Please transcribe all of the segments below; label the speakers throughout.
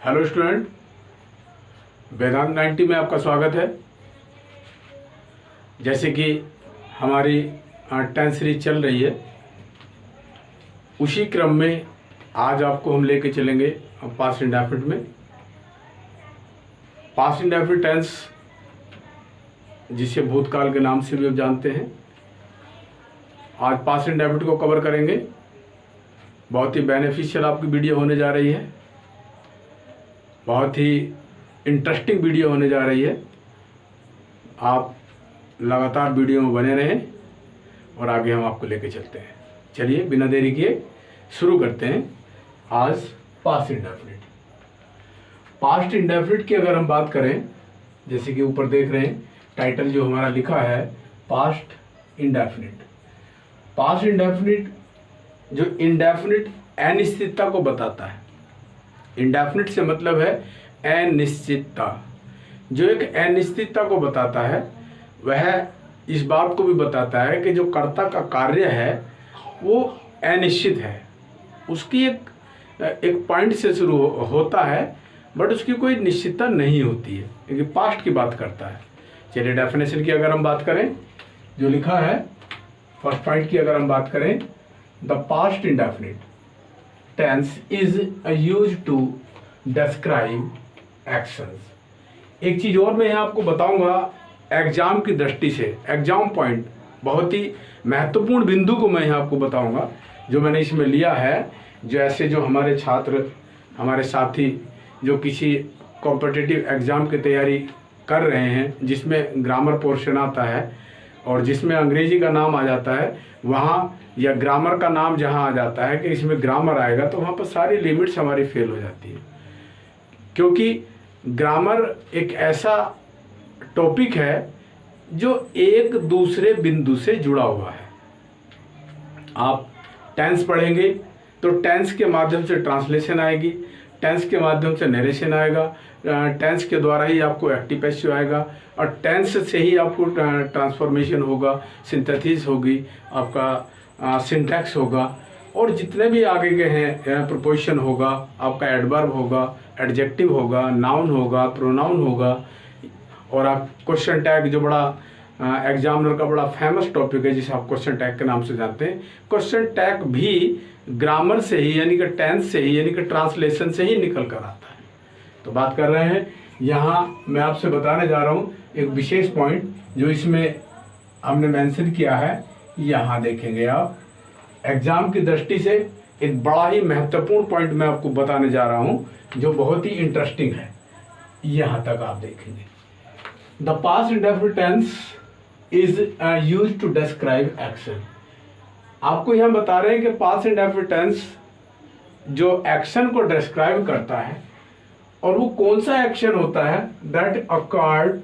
Speaker 1: Hello student, वेदांत 90 में आपका स्वागत है। जैसे कि हमारी 10th सीरीज चल रही है, उसी क्रम में आज आपको हम लेके चलेंगे पास्ट इंडेफिनिट में। पास्ट इंडेफिनिट टेंस, जिसे भूतकाल के नाम से भी आप जानते हैं। आज पास्ट इंडेफिनिट को कवर करेंगे। बहुत ही बेनिफिशियल आपकी वीडियो होने जा रही है, बहुत ही इंटरेस्टिंग वीडियो होने जा रही है। आप लगातार वीडियो में बने रहें और आगे हम आपको लेके चलते हैं। चलिए बिना देरी किए शुरू करते हैं आज पास्ट इंडेफिनिट। पास्ट इंडेफिनिट की अगर हम बात करें, जैसे कि ऊपर देख रहे हैं टाइटल जो हमारा लिखा है पास्ट इंडेफिनिट। पास्ट इंडेफिनिट जो इंडेफिनिट अनिश्चितता को बताता है। इंडेफिनिट से मतलब है अनिश्चितता। जो एक अनिश्चितता को बताता है वह इस बात को भी बताता है कि जो कर्ता का कार्य है वो अनिश्चित है। उसकी एक पॉइंट से शुरू होता है, बट उसकी कोई निश्चितता नहीं होती है, क्योंकि पास्ट की बात करता है। चलिए डेफिनेशन की अगर हम बात करें, जो लिखा है फर्स्ट पॉइंट की अगर हम बात करें, the past indefinite tense is used to describe actions। एक चीज़ और मैं यहाँ आपको बताऊंगा एग्जाम की दृष्टि से, एग्जाम पॉइंट, बहुत ही महत्वपूर्ण बिंदु को मैं यहाँ आपको बताऊंगा जो मैंने इसमें लिया है। जो ऐसे जो हमारे छात्र, हमारे साथी जो किसी कॉम्पिटिटिव एग्ज़ाम की तैयारी कर रहे हैं, जिसमें ग्रामर पोर्शन आता है और जिसमें अंग्रेजी का नाम आ जाता है, वहाँ या ग्रामर का नाम जहाँ आ जाता है कि इसमें ग्रामर आएगा, तो वहाँ पर सारी लिमिट्स हमारी फेल हो जाती है। क्योंकि ग्रामर एक ऐसा टॉपिक है जो एक दूसरे बिंदु से जुड़ा हुआ है। आप टेंस पढ़ेंगे तो टेंस के माध्यम से ट्रांसलेशन आएगी, टेंस के माध्यम से नरेशन आएगा, टेंस के द्वारा ही आपको एक्टिव पैसिव आएगा, और टेंस से ही आपको ट्रांसफॉर्मेशन होगा, सिंथेसिस होगी, आपका सिंटैक्स होगा, और जितने भी आगे के हैं प्रोपोजिशन होगा, आपका एडवर्ब होगा, एडजेक्टिव होगा, नाउन होगा, प्रोनाउन होगा, और आप क्वेश्चन टैग जो बड़ा एग्जामिनर का बड़ा फेमस टॉपिक है, जिसे आप क्वेश्चन टैग के नाम से जानते हैं। क्वेश्चन टैग भी ग्रामर से ही, यानी कि टेंस से ही, यानी कि ट्रांसलेशन से ही निकल कर आता है। तो बात कर रहे हैं, यहाँ मैं आपसे बताने जा रहा हूँ एक विशेष पॉइंट जो इसमें हमने मेंशन किया है। यहाँ देखेंगे आप, एग्जाम की दृष्टि से एक बड़ा ही महत्वपूर्ण पॉइंट मैं आपको बताने जा रहा हूँ जो बहुत ही इंटरेस्टिंग है। यहाँ तक आप देखेंगे, the past indefinite tense is used to describe action. आपको यहाँ बता रहे हैं कि पास्ट इंडेफिनिट टेंस जो एक्शन को डिस्क्राइब करता है, और वो कौन सा एक्शन होता है, that occurred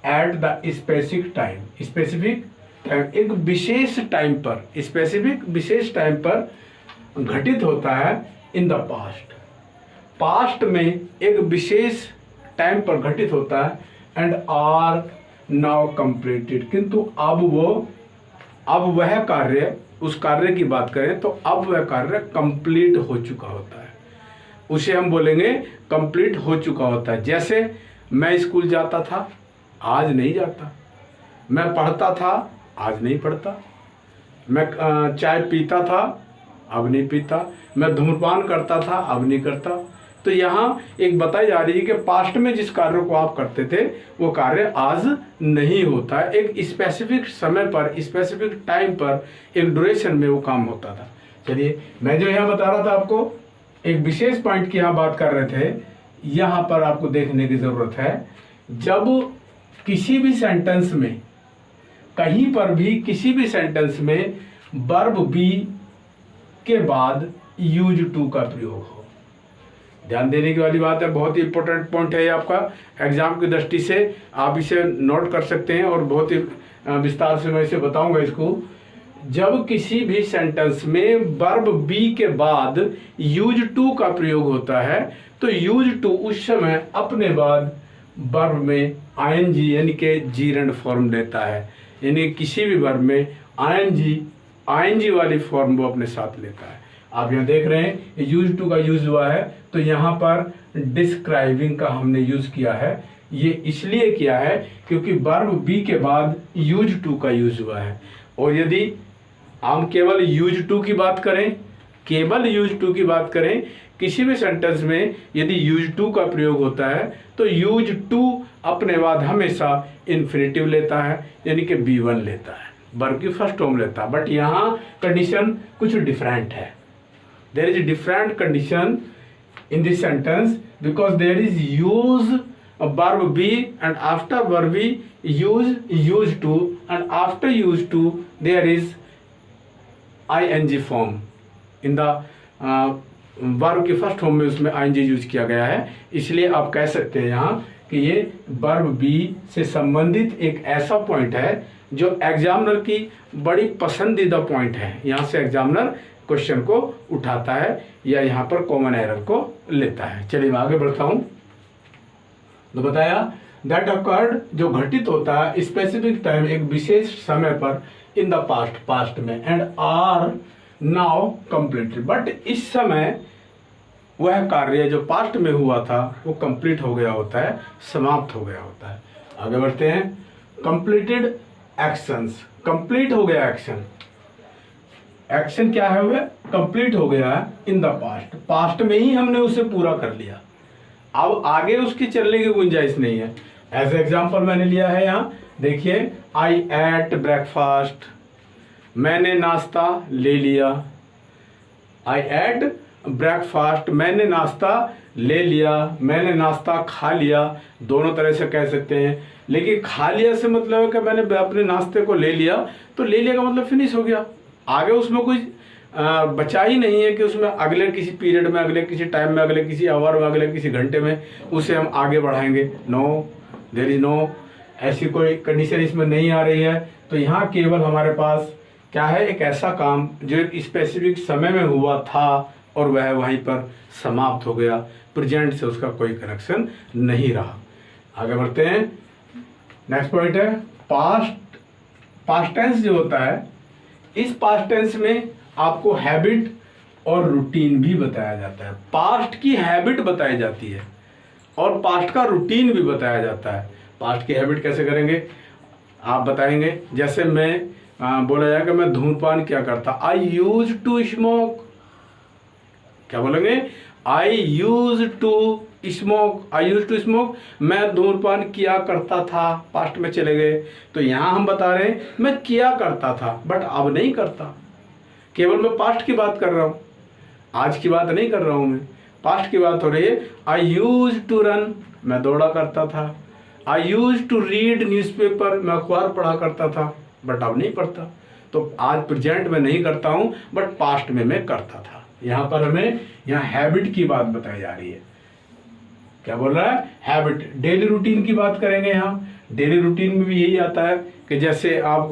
Speaker 1: at the specific time. Specific time, एक विशेष टाइम पर, स्पेसिफिक विशेष टाइम पर घटित होता है इन द पास्ट। पास्ट में एक विशेष टाइम पर घटित होता है, एंड आर नाउ कंप्लीटेड। किंतु अब वह कार्य, उस कार्य की बात करें तो अब वह कार्य कंप्लीट हो चुका होता है, उसे हम बोलेंगे कंप्लीट हो चुका होता है। जैसे मैं स्कूल जाता था, आज नहीं जाता। मैं पढ़ता था, आज नहीं पढ़ता। मैं चाय पीता था, अब नहीं पीता। मैं धूम्रपान करता था, अब नहीं करता। तो यहाँ एक बताई जा रही है कि पास्ट में जिस कार्य को आप करते थे वो कार्य आज नहीं होता है। एक स्पेसिफिक समय पर, स्पेसिफिक टाइम पर, एक ड्यूरेशन में वो काम होता था। चलिए, मैं जो यहाँ बता रहा था आपको, एक विशेष पॉइंट की यहाँ बात कर रहे थे, यहाँ पर आपको देखने की ज़रूरत है। जब किसी भी सेंटेंस में, कहीं पर भी किसी भी सेंटेंस में वर्ब बी के बाद यूज टू का प्रयोग हो, ध्यान देने की वाली बात है। बहुत ही इंपॉर्टेंट पॉइंट है ये आपका एग्जाम की दृष्टि से, आप इसे नोट कर सकते हैं और बहुत ही विस्तार से मैं इसे बताऊंगा इसको। जब किसी भी सेंटेंस में वर्ब बी के बाद यूज टू का प्रयोग होता है, तो यूज टू उस समय अपने बाद वर्ब में आईएनजी यानी कि जीरंड फॉर्म लेता है। यानी किसी भी वर्ब में आईएनजी वाली फॉर्म वो अपने साथ लेता है। आप यहाँ देख रहे हैं यूज टू का यूज हुआ है, तो यहाँ पर डिस्क्राइबिंग का हमने यूज किया है। ये इसलिए किया है क्योंकि वर्ब बी के बाद यूज टू का यूज हुआ है। और यदि हम केवल यूज टू की बात करें, केवल यूज टू की बात करें, किसी भी सेंटेंस में यदि यूज टू का प्रयोग होता है तो यूज टू अपने बाद हमेशा इन्फिनेटिव लेता है, यानी कि B1 लेता है, वर्ब की फर्स्ट फॉर्म लेता है। बट यहाँ कंडीशन कुछ डिफरेंट है। There is different condition in this sentence because there is use verb B and after verb B use to and after use to there is ing form in the verb की first form में उसमें ing use किया गया है। इसलिए आप कह सकते हैं यहाँ कि ये वर्ब बी से संबंधित एक ऐसा पॉइंट है जो एग्जामिनर की बड़ी पसंदीदा पॉइंट है। यहाँ से एग्जामिनर क्वेश्चन को उठाता है या यहाँ पर कॉमन एरर को लेता है। चलिए मैं आगे बढ़ता हूँ। तो बताया दैट अकर्ड, जो घटित होता है स्पेसिफिक टाइम, एक विशेष समय पर, इन द पास्ट, पास्ट में, and are now completed, but इस समय वह कार्य जो पास्ट में हुआ था वो कंप्लीट हो गया होता है, समाप्त हो गया होता है। आगे बढ़ते हैं। कंप्लीटेड एक्शंस, कंप्लीट हो गया एक्शन, एक्शन क्या है वह कंप्लीट हो गया है इन द पास्ट, पास्ट में ही हमने उसे पूरा कर लिया, अब आगे उसकी चलने की गुंजाइश नहीं है। एज एग्जाम्पल मैंने लिया है यहाँ, देखिए, आई एट ब्रेकफास्ट, मैंने नाश्ता ले लिया। आई एट ब्रेकफास्ट, मैंने नाश्ता ले लिया, मैंने नाश्ता खा लिया, दोनों तरह से कह सकते हैं। लेकिन खा लिया से मतलब है कि मैंने अपने नाश्ते को ले लिया, तो ले लिया का मतलब फिनिश हो गया, आगे उसमें कुछ बचा ही नहीं है कि उसमें अगले किसी पीरियड में, अगले किसी टाइम में, अगले किसी आवर में, अगले किसी घंटे में उसे हम आगे बढ़ाएंगे। नो, देयर इज नो, ऐसी कोई कंडीशन इसमें नहीं आ रही है। तो यहाँ केवल हमारे पास क्या है, एक ऐसा काम जो एक स्पेसिफिक समय में हुआ था और वह वहीं पर समाप्त हो गया, प्रेजेंट से उसका कोई कनेक्शन नहीं रहा। आगे बढ़ते हैं। नेक्स्ट पॉइंट है पास्ट, पास्ट टेंस जो होता है, इस पास्ट टेंस में आपको हैबिट और रूटीन भी बताया जाता है। पास्ट की हैबिट बताई जाती है और पास्ट का रूटीन भी बताया जाता है। पास्ट की हैबिट कैसे करेंगे आप बताएंगे, जैसे मैं बोला जाएगा मैं धूम्रपान क्या करता, आई यूज टू स्मोक, क्या बोलेंगे, I use to smoke, I use to smoke, मैं धूम्रपान किया करता था, पास्ट में चले गए। तो यहाँ हम बता रहे हैं मैं किया करता था बट अब नहीं करता, केवल मैं पास्ट की बात कर रहा हूँ, आज की बात नहीं कर रहा हूँ, मैं पास्ट की बात हो रही है। आई यूज टू रन, मैं दौड़ा करता था। आई यूज टू रीड न्यूज़पेपर, मैं अखबार पढ़ा करता था बट अब नहीं पढ़ता। तो आज प्रेजेंट में नहीं करता हूँ बट पास्ट में मैं करता था। यहाँ पर हमें यहाँ हैबिट की बात बताई जा रही है। क्या बोल रहा है, हैबिट। डेली रूटीन की बात करेंगे। यहाँ डेली रूटीन में भी यही आता है कि जैसे आप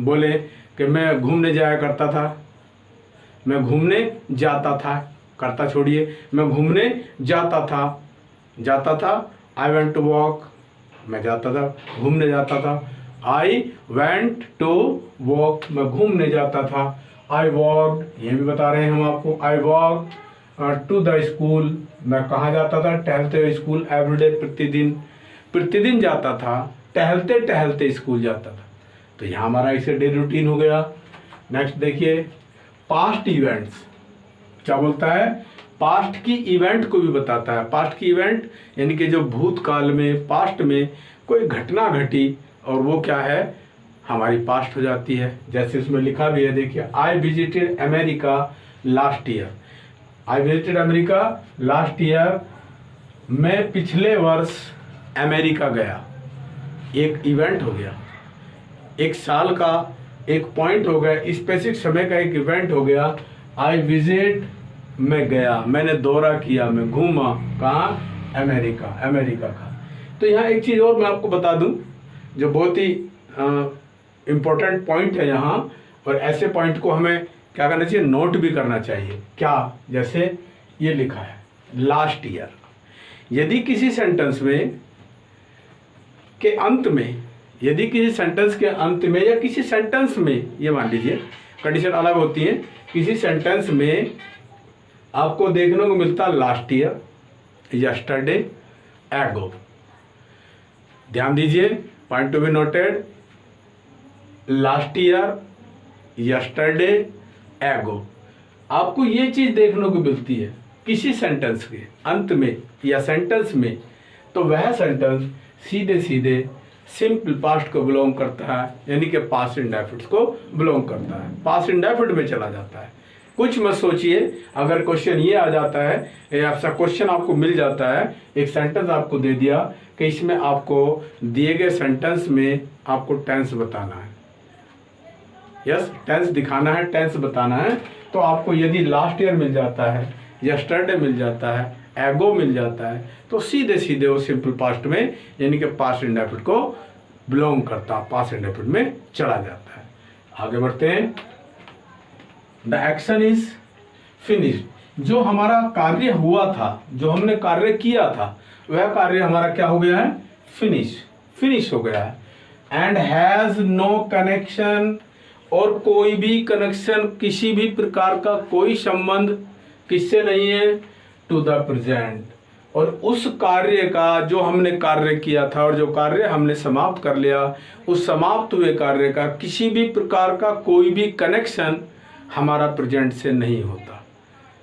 Speaker 1: बोले कि मैं घूमने जाया करता था, मैं घूमने जाता था, करता छोड़िए, मैं घूमने जाता था, आई वेंट टू वॉक, मैं जाता था, घूमने जाता था। आई वेंट टू वॉक, मैं घूमने जाता था। आई वॉकड, ये भी बता रहे हैं हम आपको, I walk to the school, मैं कहाँ जाता था, टहलते हुए स्कूल। एवरीडे, प्रतिदिन, प्रतिदिन जाता था, टहलते टहलते स्कूल जाता था। तो यहाँ हमारा इसे डेली रूटीन हो गया। नेक्स्ट देखिए पास्ट इवेंट्स, क्या बोलता है, पास्ट की इवेंट को भी बताता है। पास्ट की इवेंट यानी कि जो भूतकाल में, पास्ट में कोई घटना घटी और वो क्या है, हमारी पास्ट हो जाती है। जैसे उसमें लिखा भी है, देखिए, I visited America last year, I visited America last year, मैं पिछले वर्ष अमेरिका गया। एक इवेंट हो गया, एक साल का एक पॉइंट हो गया, स्पेसिफिक समय का एक इवेंट हो गया। आई विजिट, मैं गया, मैंने दौरा किया, मैं घूमा, कहाँ, अमेरिका, अमेरिका का। तो यहाँ एक चीज़ और मैं आपको बता दूं जो बहुत ही इम्पोर्टेंट पॉइंट है यहाँ, और ऐसे पॉइंट को हमें क्या करना चाहिए, नोट भी करना चाहिए। क्या, जैसे ये लिखा है लास्ट ईयर, यदि किसी सेंटेंस में के अंत में यदि किसी सेंटेंस के अंत में या किसी सेंटेंस में, ये मान लीजिए कंडीशन अलग होती है, किसी सेंटेंस में आपको देखने को मिलता लास्ट ईयर, यस्टरडे, एगो। ध्यान दीजिए, point to be noted, last year, yesterday, एगो। आपको ये चीज देखने को मिलती है किसी सेंटेंस के अंत में या सेंटेंस में, तो वह सेंटेंस सीधे सीधे सिंपल पास्ट को बिलोंग करता है, यानी कि पास्ट इंडेफिनिट को बिलोंग करता है, पास्ट इंडेफिनिट में चला जाता है। कुछ मत सोचिए, अगर क्वेश्चन ये आ जाता है या ऐसा क्वेश्चन आपको मिल जाता है, एक सेंटेंस आपको दे दिया कि इसमें आपको दिए गए सेंटेंस में आपको टेंस बताना है, यस टेंस दिखाना है, टेंस बताना है, तो आपको यदि लास्ट ईयर मिल जाता है, यस्टरडे मिल जाता है, एगो मिल जाता है, तो सीधे सीधे वो सिंपल पास्ट में यानी कि पास्ट इंडेफिनिट को बिलोंग करता, पास्ट इंडेफिनिट में चला जाता है। आगे बढ़ते हैं। The action is finished. जो हमारा कार्य हुआ था, जो हमने कार्य किया था, वह कार्य हमारा क्या हो गया है? फिनिश हो गया है। एंड हैज नो कनेक्शन, और कोई भी कनेक्शन, किसी भी प्रकार का कोई संबंध किससे नहीं है? To the present. और उस कार्य का, जो हमने कार्य किया था और जो कार्य हमने समाप्त कर लिया, उस समाप्त हुए कार्य का किसी भी प्रकार का कोई भी कनेक्शन हमारा प्रेजेंट से नहीं होता।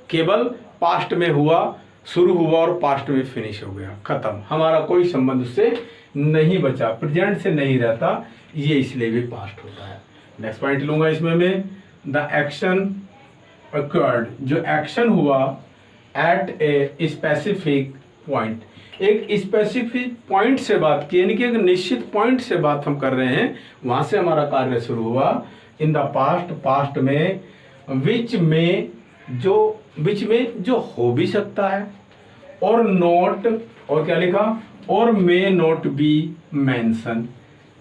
Speaker 1: केवल पास्ट में हुआ, शुरू हुआ और पास्ट में फिनिश हो गया, खत्म, हमारा कोई संबंध उससे नहीं बचा, प्रेजेंट से नहीं रहता, ये इसलिए भी पास्ट होता है। नेक्स्ट पॉइंट लूंगा इसमें मैं, द एक्शन अकर्ड। जो एक्शन हुआ एट ए स्पेसिफिक पॉइंट, एक स्पेसिफिक पॉइंट से बात की, यानी कि एक निश्चित पॉइंट से बात हम कर रहे हैं, वहां से हमारा कार्य शुरू हुआ। इन द पास्ट, पास्ट में, विच में जो हो भी सकता है, और नोट, और क्या लिखा? और मे नोट बी मेंशन।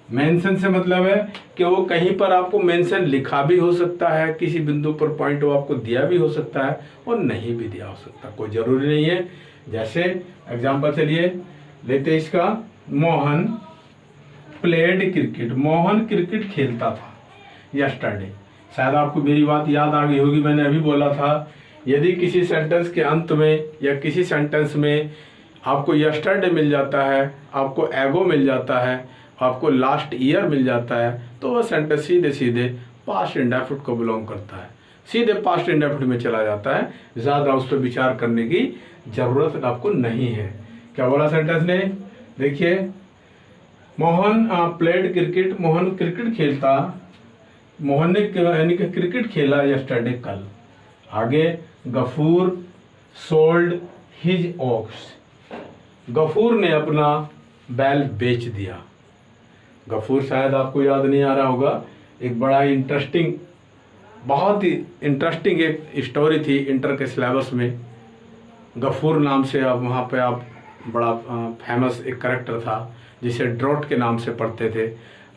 Speaker 1: मेंशन से मतलब है कि वो कहीं पर आपको मेंशन लिखा भी हो सकता है, किसी बिंदु पर पॉइंट वो आपको दिया भी हो सकता है और नहीं भी दिया हो सकता, कोई जरूरी नहीं है। जैसे एग्जांपल चलिए लेते इसका, Mohan played cricket. Mohan cricket खेलता था यस्टरडे। शायद आपको मेरी बात याद आ गई होगी, मैंने अभी बोला था यदि किसी सेंटेंस के अंत में या किसी सेंटेंस में आपको यस्टरडे मिल जाता है, आपको एगो मिल जाता है, आपको लास्ट ईयर मिल जाता है, तो वह सेंटेंस सीधे सीधे पास्ट इंडेफिनिट को बिलोंग करता है, सीधे पास्ट इंडेफिनिट में चला जाता है, ज़्यादा उस पर विचार करने की ज़रूरत आपको नहीं है। क्या बोला सेंटेंस ने? देखिए, Mohan played cricket, Mohan cricket खेलता, मोहन ने यानी कि क्रिकेट खेला यस्टरडे, कल। आगे, Ghafoor sold his ox. Ghafoor ने अपना बैल बेच दिया। गफूर शायद आपको याद नहीं आ रहा होगा, एक बड़ा ही इंटरेस्टिंग, बहुत ही इंटरेस्टिंग एक स्टोरी थी इंटर के सिलेबस में। गफूर नाम से आप वहाँ पे आप बड़ा फेमस एक कैरेक्टर था, जिसे ड्रॉट के नाम से पढ़ते थे।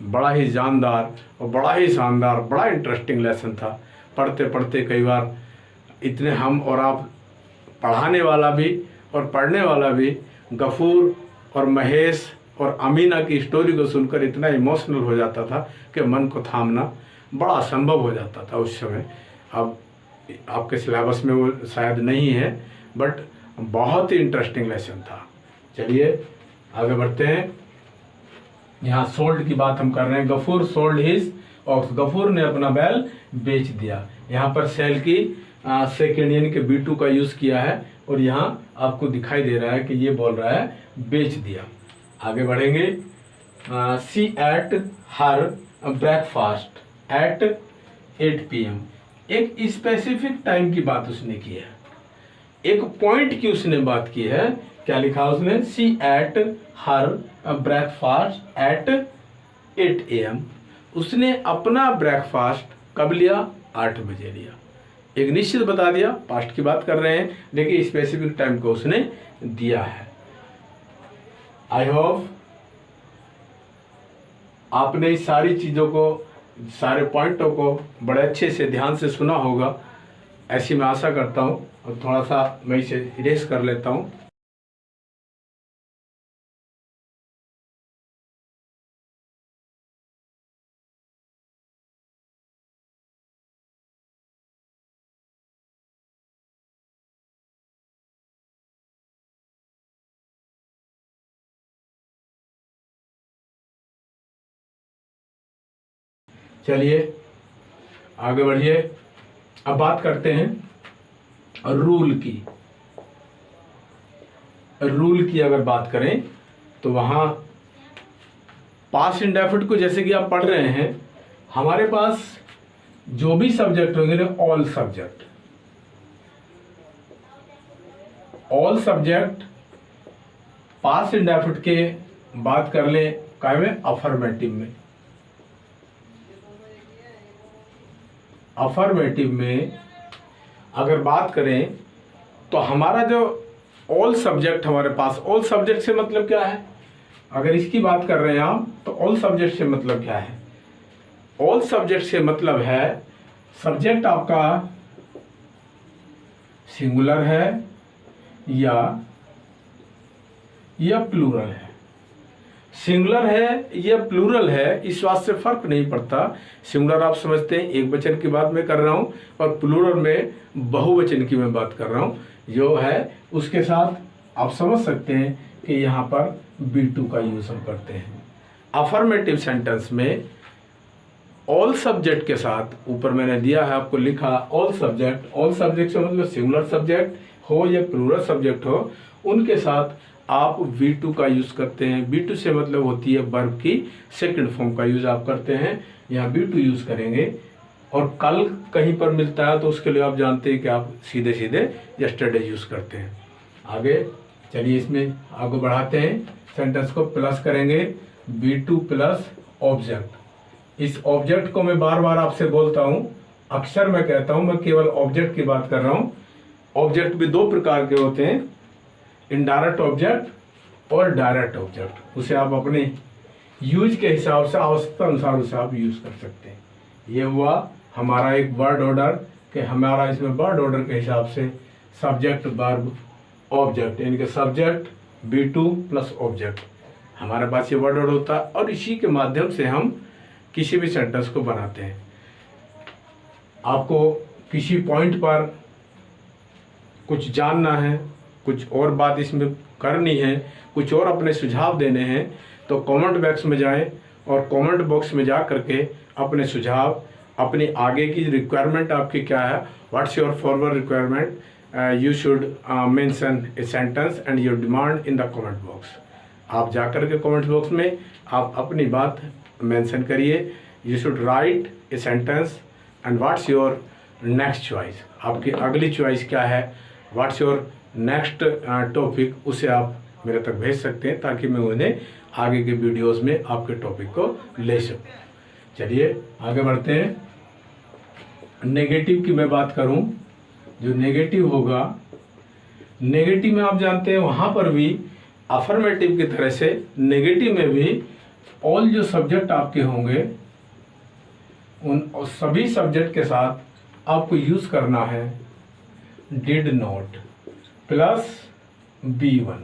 Speaker 1: बड़ा ही जानदार और बड़ा ही शानदार, बड़ा इंटरेस्टिंग लेसन था। पढ़ते पढ़ते कई बार इतने हम और आप, पढ़ाने वाला भी और पढ़ने वाला भी, गफूर और महेश और अमीना की स्टोरी को सुनकर इतना इमोशनल हो जाता था कि मन को थामना बड़ा असंभव हो जाता था उस समय। अब आपके सिलेबस में वो शायद नहीं है, बट बहुत ही इंटरेस्टिंग लेसन था। चलिए आगे बढ़ते हैं। यहाँ सोल्ड की बात हम कर रहे हैं। Ghafoor sold his ox. Ghafoor ने अपना बैल बेच दिया। यहाँ पर सेल की सेकेंड यानी कि B2 का यूज किया है, और यहाँ आपको दिखाई दे रहा है कि ये बोल रहा है बेच दिया। आगे बढ़ेंगे। She ate her breakfast at 8 PM। एक स्पेसिफिक टाइम की बात उसने की है, एक पॉइंट की उसने बात की है। क्या लिखा उसने? She ate her breakfast at 8 AM। उसने अपना ब्रेकफास्ट कब लिया? 8 बजे लिया। एक निश्चित बता दिया, पास्ट की बात कर रहे हैं, लेकिन स्पेसिफिक टाइम को उसने दिया है। आई होप आपने इस सारी चीज़ों को, सारे पॉइंटों को बड़े अच्छे से ध्यान से सुना होगा, ऐसी मैं आशा करता हूँ। और थोड़ा सा मैं इसे इरेज कर लेता हूँ। चलिए आगे बढ़िए। अब बात करते हैं रूल की। रूल की अगर बात करें तो वहाँ पास्ट इंडेफिनिट को जैसे कि आप पढ़ रहे हैं, हमारे पास जो भी सब्जेक्ट होंगे ना, ऑल सब्जेक्ट पास्ट इंडेफिनिट के बात कर लें काय में, अफर्मेटिव में। अफर्मेटिव में अगर बात करें तो हमारा जो ऑल सब्जेक्ट हमारे पास, ऑल सब्जेक्ट से मतलब क्या है, अगर इसकी बात कर रहे हैं आप तो ऑल सब्जेक्ट से मतलब क्या है? ऑल सब्जेक्ट से मतलब है सब्जेक्ट आपका सिंगुलर है या प्लूरल है। सिंगुलर है या प्लूरल है इस बात से फर्क नहीं पड़ता। सिंगुलर आप समझते हैं एक वचन की बात मैं कर रहा हूं, और प्लूरल में बहुवचन की मैं बात कर रहा हूं, जो है उसके साथ आप समझ सकते हैं कि यहाँ पर B2 का यूज हम करते हैं। अफर्मेटिव सेंटेंस में ऑल सब्जेक्ट के साथ, ऊपर मैंने दिया है आपको लिखा ऑल सब्जेक्ट। ऑल सब्जेक्ट से मतलब सिंगुलर सब्जेक्ट हो या प्लूरल सब्जेक्ट हो, उनके साथ आप V2 का यूज करते हैं। B2 से मतलब होती है वर्ब की सेकंड फॉर्म का यूज आप करते हैं, यहाँ B2 यूज करेंगे। और कल कहीं पर मिलता है तो उसके लिए आप जानते हैं कि आप सीधे सीधे यस्टरडे यूज करते हैं। आगे चलिए इसमें आगे बढ़ाते हैं, सेंटेंस को प्लस करेंगे B2 प्लस ऑब्जेक्ट। इस ऑब्जेक्ट को मैं बार बार आपसे बोलता हूँ, अक्सर मैं कहता हूँ, मैं केवल ऑब्जेक्ट की बात कर रहा हूँ। ऑब्जेक्ट भी दो प्रकार के होते हैं, इनडायरेक्ट ऑब्जेक्ट और डायरेक्ट ऑब्जेक्ट। उसे आप अपने यूज के हिसाब से, आवश्यकता अनुसार उसे आप यूज कर सकते हैं। ये हुआ हमारा एक वर्ड ऑर्डर, कि हमारा इसमें वर्ड ऑर्डर के हिसाब से सब्जेक्ट वर्ब ऑब्जेक्ट, यानी कि सब्जेक्ट B2 प्लस ऑब्जेक्ट, हमारे पास ये वर्ड ऑर्डर होता है। और इसी के माध्यम से हम किसी भी सेंटेंस को बनाते हैं। आपको किसी पॉइंट पर कुछ जानना है, कुछ और बात इसमें करनी है, कुछ और अपने सुझाव देने हैं, तो कमेंट बॉक्स में जाएं और कमेंट बॉक्स में जा करके अपने सुझाव, अपनी आगे की रिक्वायरमेंट आपकी क्या है, what's your forward requirement, you should mention a sentence and your demand in the comment box. आप जा करके कमेंट बॉक्स में आप अपनी बात मेंशन करिए। You should write a sentence and what's your next choice, आपकी अगली चॉइस क्या है, व्हाट्स योर नेक्स्ट टॉपिक, उसे आप मेरे तक भेज सकते हैं ताकि मैं उन्हें आगे के वीडियोस में आपके टॉपिक को ले सकूं। चलिए आगे बढ़ते हैं। नेगेटिव की मैं बात करूं, जो नेगेटिव होगा, नेगेटिव में आप जानते हैं वहां पर भी अफर्मेटिव की तरह से नेगेटिव में भी ऑल जो सब्जेक्ट आपके होंगे उन सभी सब्जेक्ट के साथ आपको यूज करना है did not plus B1।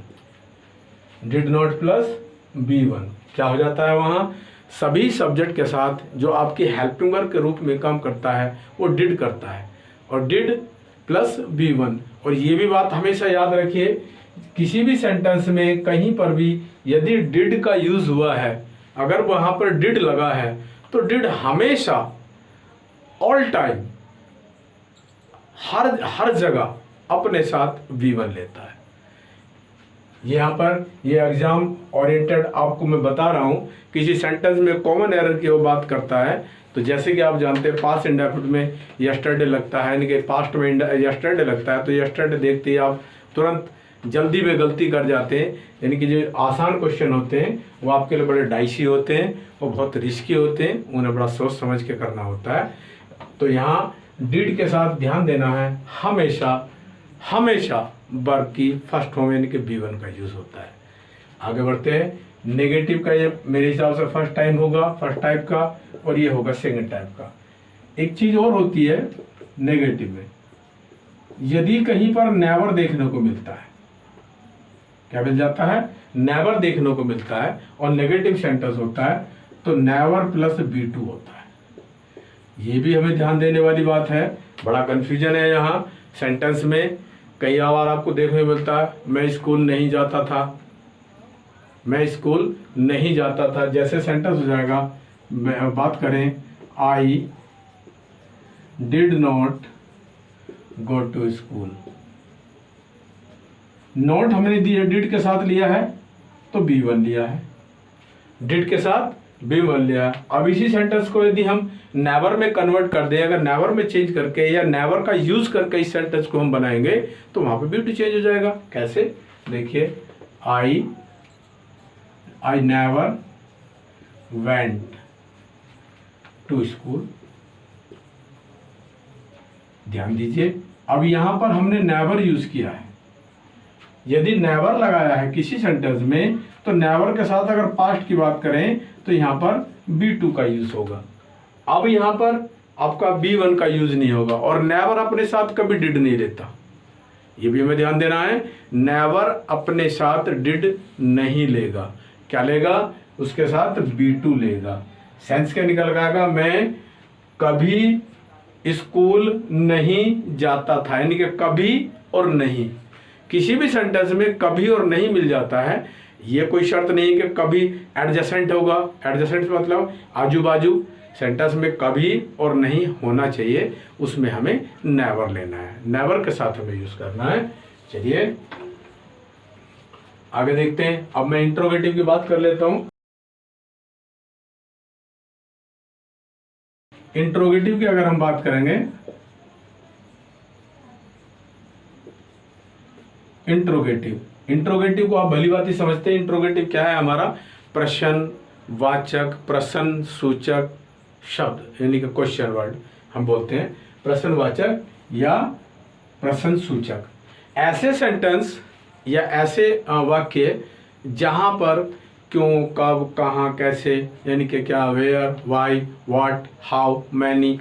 Speaker 1: Did not plus B1 क्या हो जाता है, वहां सभी सब्जेक्ट के साथ जो आपकी हेल्पिंग वर्ब के रूप में काम करता है वो डिड करता है, और डिड प्लस B1। और ये भी बात हमेशा याद रखिए, किसी भी सेंटेंस में कहीं पर भी यदि डिड का यूज हुआ है, अगर वहां पर डिड लगा है तो डिड हमेशा ऑल टाइम हर जगह अपने साथ V1 लेता है। यहाँ पर ये एग्जाम ओरिएंटेड आपको मैं बता रहा हूँ, किसी सेंटेंस में कॉमन एरर की वो बात करता है। तो जैसे कि आप जानते हैं पास्ट इंडेफिनिट में यस्टरडे लगता है, यानी कि पास्ट में यस्टरडे लगता है, तो यस्टरडे देखते ही आप तुरंत जल्दी में गलती कर जाते हैं। यानी कि जो आसान क्वेश्चन होते हैं वो आपके लिए बड़े डाइसी होते हैं, वो बहुत रिस्की होते हैं, उन्हें बड़ा सोच समझ के करना होता है। तो यहाँ डिड के साथ ध्यान देना है, हमेशा वर्ब की फर्स्ट फॉर्म यानी कि B1 का यूज होता है। आगे बढ़ते हैं। नेगेटिव का ये मेरे हिसाब से फर्स्ट टाइम होगा, फर्स्ट टाइप का, और ये होगा सेकंड टाइप का। एक चीज और होती है नेगेटिव में, यदि कहीं पर नेवर देखने को मिलता है, क्या मिल जाता है, नेवर देखने को मिलता है, और नेगेटिव सेंटेंस होता है तो नेवर प्लस B2 होता है। ये भी हमें ध्यान देने वाली बात है, बड़ा कंफ्यूजन है यहाँ सेंटेंस में। कई बार आपको देखने को मिलता है मैं स्कूल नहीं जाता था, मैं स्कूल नहीं जाता था। जैसे सेंटेंस हो जाएगा, बात करें I did not go to school. Not हमने दी है, डिड के साथ लिया है तो B1 लिया है, डिड के साथ B1 लिया है। अब इसी सेंटेंस को यदि हम नेवर में कन्वर्ट कर दें, अगर नेवर में चेंज करके या नेवर का यूज करके इस सेंटेंस को हम बनाएंगे तो वहां पे B2 चेंज हो जाएगा। कैसे? देखिए, I never went to school. ध्यान दीजिए, अब यहां पर हमने नेवर यूज किया है। यदि नेवर लगाया है किसी सेंटेंस में तो नेवर के साथ अगर पास्ट की बात करें तो यहां पर B2 का यूज होगा। अब यहां पर आपका B1 का यूज नहीं होगा, और नेवर अपने साथ कभी डिड नहीं लेता, ये भी हमें ध्यान देना है। नेवर अपने साथ डिड नहीं लेगा, क्या लेगा? उसके साथ B2 लेगा। सेंस क्या निकल जाएगा? मैं कभी स्कूल नहीं जाता था, यानी कि कभी और नहीं। किसी भी सेंटेंस में कभी और नहीं मिल जाता है, ये कोई शर्त नहीं है कि कभी एडजेसेंट होगा। एडजेसेंट मतलब आजू बाजू, सेंटेंस में कभी और नहीं होना चाहिए, उसमें हमें नेवर लेना है, नेवर के साथ हमें यूज करना है। चलिए आगे देखते हैं। अब मैं इंट्रोगेटिव की बात कर लेता हूं। इंट्रोगेटिव की अगर हम बात करेंगे, इंट्रोगेटिव को आप भली बात ही समझते हैं। इंट्रोगेटिव क्या है? हमारा प्रश्नवाचक, प्रश्न सूचक शब्द, यानी कि क्वेश्चन वर्ड हम बोलते हैं, प्रश्नवाचक या प्रश्न सूचक। ऐसे सेंटेंस या ऐसे वाक्य जहां पर क्यों, कब, कहाँ, कैसे, यानी कि क्या, where, why, what, how, many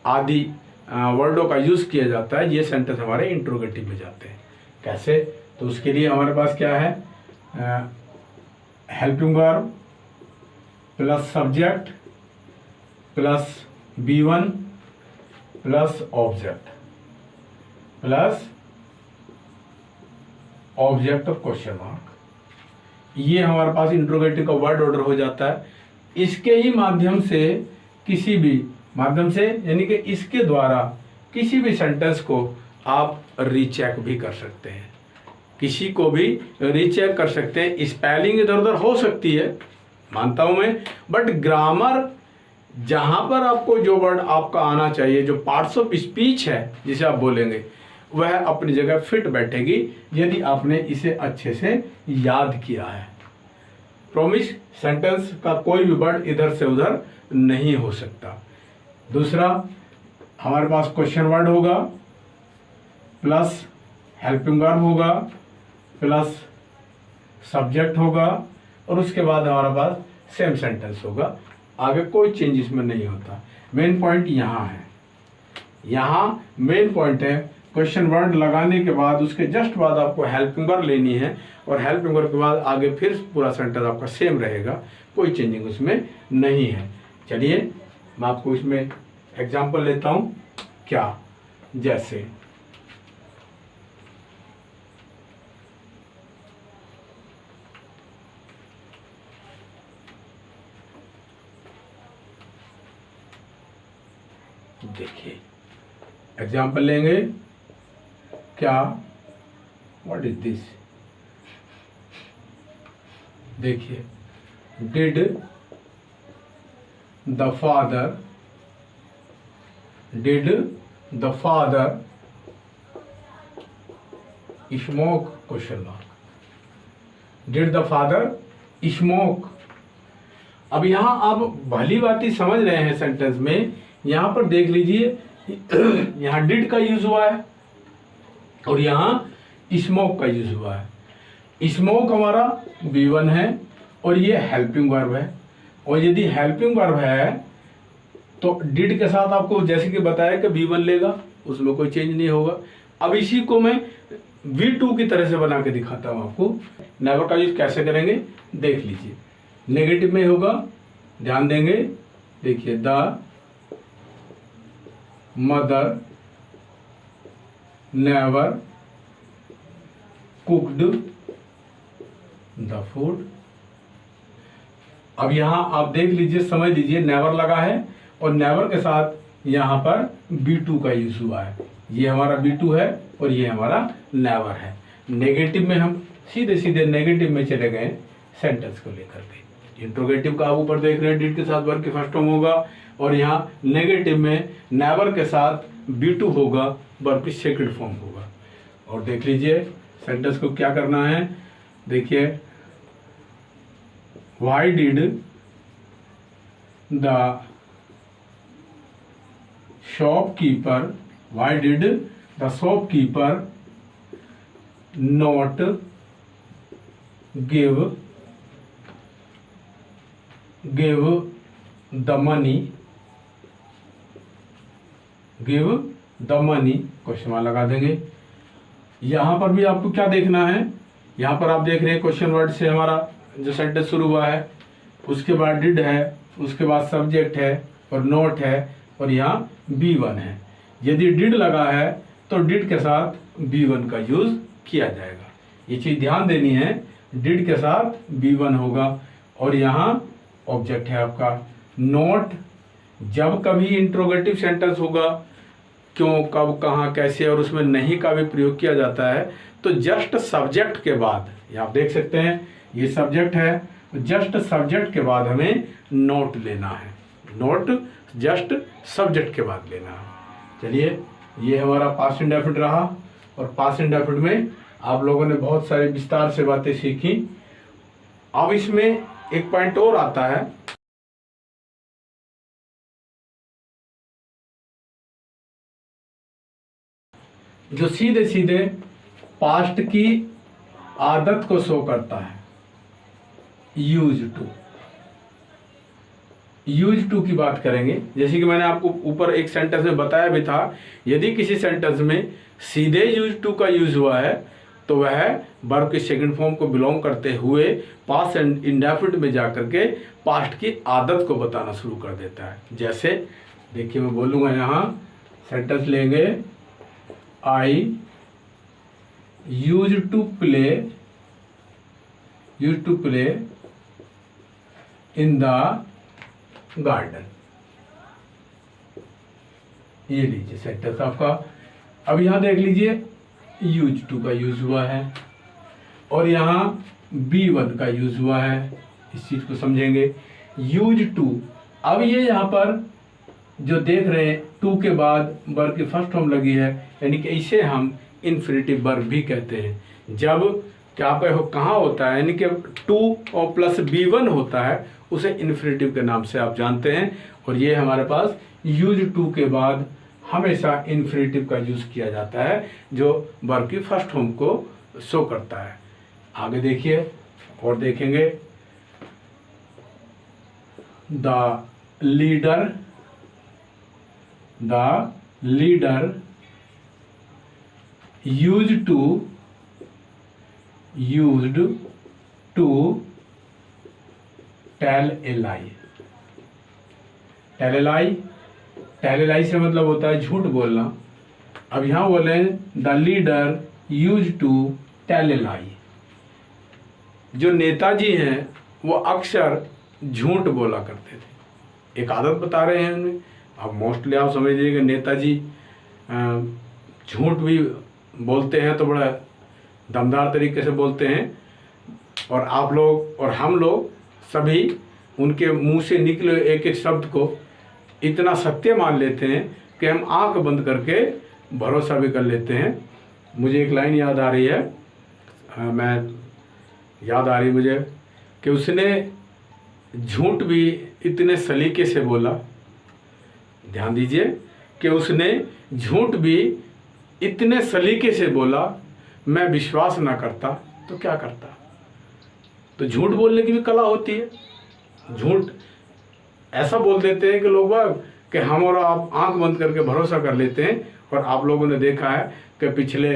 Speaker 1: आदि वर्डों का यूज किया जाता है, ये सेंटेंस हमारे इंट्रोगेटिव में जाते हैं। कैसे? तो उसके लिए हमारे पास क्या है? Helping verb plus subject plus B1 plus object of question mark, ये हमारे पास इंट्रोगेटिव का वर्ड ऑर्डर हो जाता है। इसके ही माध्यम से किसी भी माध्यम से, यानी कि इसके द्वारा किसी भी सेंटेंस को आप रीचेक भी कर सकते हैं, किसी को भी रीचेक कर सकते हैं। स्पेलिंग इधर उधर हो सकती है, मानता हूं मैं, बट ग्रामर जहां पर आपको जो वर्ड आपका आना चाहिए, जो पार्ट्स ऑफ स्पीच है जिसे आप बोलेंगे, वह अपनी जगह फिट बैठेगी यदि आपने इसे अच्छे से याद किया है। प्रॉमिस, सेंटेंस का कोई भी वर्ड इधर से उधर नहीं हो सकता। दूसरा, हमारे पास क्वेश्चन वर्ड होगा प्लस हेल्पिंग वर्ब होगा प्लस सब्जेक्ट होगा, और उसके बाद हमारे पास सेम सेंटेंस होगा। आगे कोई चेंज इसमें नहीं होता। मेन पॉइंट यहाँ है, यहाँ मेन पॉइंट है क्वेश्चन वर्ड लगाने के बाद उसके जस्ट बाद आपको हेल्पिंग वर्ब लेनी है, और हेल्पिंग वर्ब के बाद आगे फिर पूरा सेंटेंस आपका सेम रहेगा, कोई चेंजिंग उसमें नहीं है। चलिए मैं आपको इसमें एग्जांपल लेता हूं। क्या? जैसे देखिए, एग्जांपल लेंगे। क्या? What is this? देखिए, did the father smoke? Question mark. Did the father smoke? अब यहां आप भली बात समझ रहे हैं सेंटेंस में। यहां पर देख लीजिए, यहां डिड का यूज हुआ है और यहां स्मोक का यूज हुआ है। स्मोक हमारा B1 है और ये हेल्पिंग वर्ब है, और यदि हेल्पिंग वर्ब है तो डिड के साथ आपको जैसे कि बताया कि B1 लेगा, उसमें कोई चेंज नहीं होगा। अब इसी को मैं V2 की तरह से बना के दिखाता हूं आपको। नेवर का यूज कैसे करेंगे देख लीजिए। नेगेटिव में होगा, ध्यान देंगे। देखिए, the mother never cooked the food. अब यहां आप देख लीजिए, समझ लीजिए, नेवर लगा है और नेवर के साथ यहाँ पर B2 का यूज हुआ है। ये हमारा B2 है और ये हमारा नेवर है। नेगेटिव में हम सीधे सीधे नेगेटिव में चले गए सेंटेंस को लेकर के। इंट्रोगेटिव का आप ऊपर देख रहे हैं, डिड के साथ वर्ब की फर्स्ट फॉर्म होगा, और यहाँ नेगेटिव में नेवर के साथ B2 होगा, वर्ब की सेकंड फॉर्म होगा। और देख लीजिए सेंटेंस को क्या करना है। देखिए, why did the shopkeeper, why did the shopkeeper not give the money, question mark लगा देंगे। यहां पर भी आपको क्या देखना है, यहां पर आप देख रहे हैं क्वेश्चन वर्ड से हमारा जो सेंटेंस शुरू हुआ है, उसके बाद डिड है, उसके बाद सब्जेक्ट है और नोट है, और यहाँ B1 है। यदि डिड लगा है तो डिड के साथ B1 का यूज किया जाएगा। ये चीज ध्यान देनी है, डिड के साथ B1 होगा। और यहाँ ऑब्जेक्ट है आपका नोट। जब कभी इंट्रोगेटिव सेंटेंस होगा, क्यों, कब, कहाँ, कैसे, और उसमें नहीं का भी प्रयोग किया जाता है, तो जस्ट सब्जेक्ट के बाद, ये आप देख सकते हैं ये सब्जेक्ट है, जस्ट सब्जेक्ट के बाद हमें नोट लेना है। नोट जस्ट सब्जेक्ट के बाद लेना है। चलिए, ये हमारा पास्ट इंडेफिनिट रहा, और पास्ट इंडेफिनिट में आप लोगों ने बहुत सारे विस्तार से बातें सीखी। अब इसमें एक पॉइंट और आता है, जो सीधे सीधे पास्ट की आदत को शो करता है। यूज टू की बात करेंगे। जैसे कि मैंने आपको ऊपर एक सेंटेंस में बताया भी था, यदि किसी सेंटेंस में सीधे यूज टू का यूज हुआ है तो वह वर्ब की सेकंड फॉर्म को बिलोंग करते हुए पास्ट इंडेफिनिट में जाकर के पास्ट की आदत को बताना शुरू कर देता है। जैसे देखिए, मैं बोलूँगा, यहाँ सेंटेंस लेंगे, I use to play in the garden. ये लीजिए सेंटेंस आपका। अब यहां देख लीजिए यूज टू का यूज हुआ है और यहां B1 का यूज हुआ है। इस चीज को समझेंगे, यूज टू। अब ये यहां पर जो देख रहे हैं, टू के बाद वर्ब की फर्स्ट फॉर्म लगी है, यानी कि इसे हम इन्फिनिटिव वर्ब भी कहते हैं। जब क्या पे हो, कहाँ होता है, यानी कि टू और प्लस B1 होता है, उसे इन्फिनिटिव के नाम से आप जानते हैं। और ये हमारे पास यूज टू के बाद हमेशा इन्फिनिटिव का यूज किया जाता है, जो वर्ब की फर्स्ट फॉर्म को शो करता है। आगे देखिए और देखेंगे, the leader used to tell a lie। Tell a lie से मतलब होता है झूठ बोलना। अब यहां बोले the leader use to tell a lie. जो नेताजी हैं वो अक्सर झूठ बोला करते थे, एक आदत बता रहे हैं उन्हें। अब मोस्टली आप समझ लीजिए कि नेताजी झूठ भी बोलते हैं तो बड़ा दमदार तरीके से बोलते हैं, और आप लोग और हम लोग सभी उनके मुंह से निकले एक एक शब्द को इतना सत्य मान लेते हैं कि हम आंख बंद करके भरोसा भी कर लेते हैं। मुझे एक लाइन याद आ रही है, मुझे कि उसने झूठ भी इतने सलीके से बोला। ध्यान दीजिए कि उसने झूठ भी इतने सलीके से बोला, मैं विश्वास ना करता तो क्या करता। तो झूठ बोलने की भी कला होती है। झूठ ऐसा बोल देते हैं कि लोग कि हम और आप आंख बंद करके भरोसा कर लेते हैं। और आप लोगों ने देखा है कि पिछले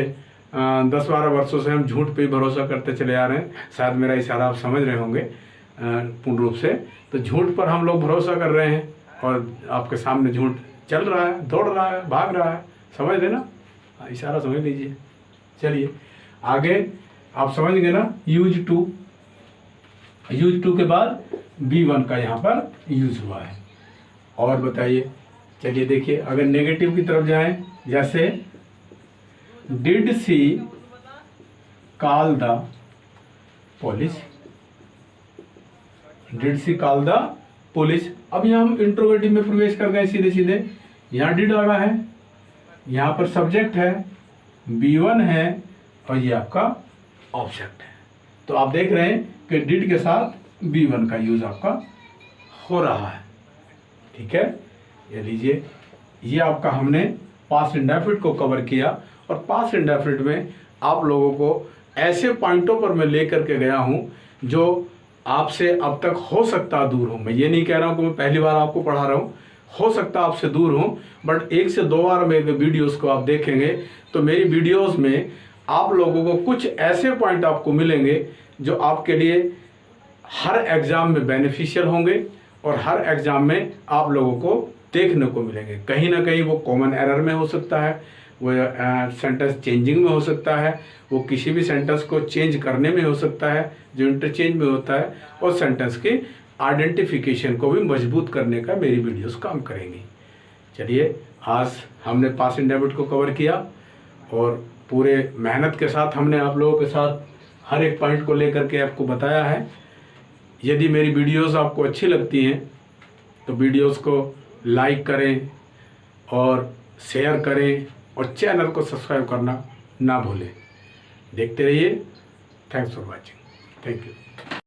Speaker 1: 10-12 वर्षों से हम झूठ पे ही भरोसा करते चले आ रहे हैं। शायद मेरा इशारा आप समझ रहे होंगे पूर्ण रूप से। तो झूठ पर हम लोग भरोसा कर रहे हैं और आपके सामने झूठ चल रहा है, दौड़ रहा है, भाग रहा है। समझ लेना, इशारा समझ लीजिए। चलिए आगे आप समझ गए ना। यूज टू के बाद B1 का यहाँ पर यूज हुआ है। और बताइए। चलिए देखिए, अगर नेगेटिव की तरफ जाएं, जैसे did she call the police, did she call the police. अब यहाँ हम इंट्रोगेटिव में प्रवेश कर गए सीधे सीधे। यहाँ डिड लगा है, यहाँ पर सब्जेक्ट है, B1 है, और ये आपका ऑब्जेक्ट है। तो आप देख रहे हैं कि डिड के साथ B1 का यूज आपका हो रहा है। ठीक है, ये लीजिए, ये आपका हमने पास्ट इंडेफिनिट को कवर किया। और पास्ट इंडेफिनिट में आप लोगों को ऐसे पॉइंटों पर मैं लेकर के गया हूं जो आपसे अब तक हो सकता दूर हो। मैं ये नहीं कह रहा हूं कि मैं पहली बार आपको पढ़ा रहा हूं, हो सकता आपसे दूर हो, बट 1 से 2 बार मेरे वीडियोस को आप देखेंगे तो मेरी वीडियोस में आप लोगों को कुछ ऐसे पॉइंट आपको मिलेंगे जो आपके लिए हर एग्जाम में बेनिफिशियल होंगे और हर एग्जाम में आप लोगों को देखने को मिलेंगे। कहीं ना कहीं वो कॉमन एरर में हो सकता है, वो सेंटेंस चेंजिंग में हो सकता है, वो किसी भी सेंटेंस को चेंज करने में हो सकता है जो इंटरचेंज में होता है, और सेंटेंस की आइडेंटिफिकेशन को भी मजबूत करने का मेरी वीडियोस काम करेंगी। चलिए, आज हमने पास्ट इंडेफिनिट को कवर किया और पूरे मेहनत के साथ हमने आप लोगों के साथ हर एक पॉइंट को लेकर के आपको बताया है। यदि मेरी वीडियोस आपको अच्छी लगती हैं तो वीडियोस को लाइक करें और शेयर करें और चैनल को सब्सक्राइब करना ना भूलें। देखते रहिए। Thanks for watching. Thank you.